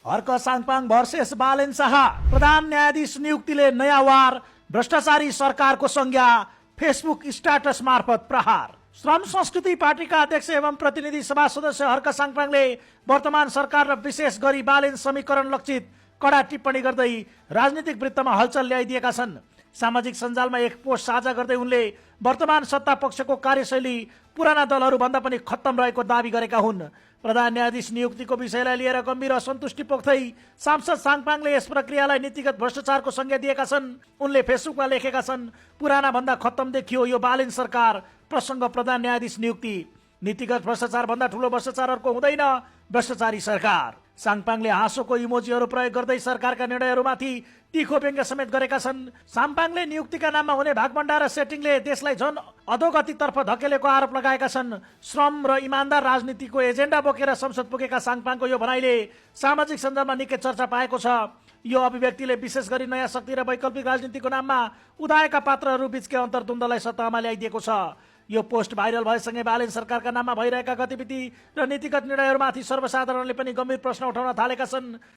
Harka Sangpang versus Balen Shah प्रधान न्यायाधीश नियुक्तिले नयाँ वार, भ्रष्टाचारी सरकारको संज्ञा, फेसबुक स्ट्याटस मार्फत प्रहार। श्रम संस्कृति पार्टीका अध्यक्ष एवं प्रतिनिधि सभा सदस्य हर्क साङपाङले वर्तमान सरकार र विशेष गरी बालेन समीकरण लक्षित कडा टिप्पणी गर्दै राजनीतिक वृत्तमा हलचल ल्याइदिएका छन्। सामाजिक सञ्जालमा एक पोस्ट साझा गर्दै उनले वर्तमान सत्ता पक्षको कार्यशैली पुराना दलहरू भन्दा पनि खत्तम रहेको दावी गरेका हुन्। प्रधान न्यायाधीश नियुक्तिको विषयलाई लिएर गम्भीर असन्तुष्टि पोख्दै सांसद साङपाङले यस प्रक्रियालाई नीतिगत भ्रष्टाचारको संज्ञा दिएका छन्। उनले फेसबुकमा लेखेका छन्, पुराना भन्दा खत्तम देखियो यो बालेन सरकार प्रसङ्ग प्रधान न्यायाधीश नियुक्ति। नीतिगत भ्रष्टाचार भन्दा ठूलो भ्रष्टाचार अर्को हुँदैन, भ्रष्टाचारी सरकार। साङपाङले हाँसोको इमोजीहरू प्रयोग गर्दै सरकारका निर्णयहरूमाथि तीखो व्यङ्ग्य समेत गरेका छन्। साङपाङले नियुक्तिका नाममा हुने भागभण्डा र सेटिङले देशलाई झन अधोगतितर्फ धकेलेको आरोप लगाएका छन्। श्रम र इमानदार राजनीतिको एजेन्डा बोकेर संसद पुगेका साङपाङको यो भनाइले सामाजिक सञ्जालमा निकै चर्चा पाएको छ। यो अभिव्यक्तिले विशेष गरी नयाँ शक्ति र वैकल्पिक राजनीतिको नाममा उदाएका पात्रहरू बीचकै अन्तर्द्वन्द्वलाई सतहमा ल्याइदिएको छ। यो पोस्ट भाइरल भएसँगै बालेन सरकारका नाममा भइरहेका गतिविधि र नीतिगत निर्णयहरूमाथि सर्वसाधारणले पनि गम्भीर प्रश्न उठाउन थालेका छन्।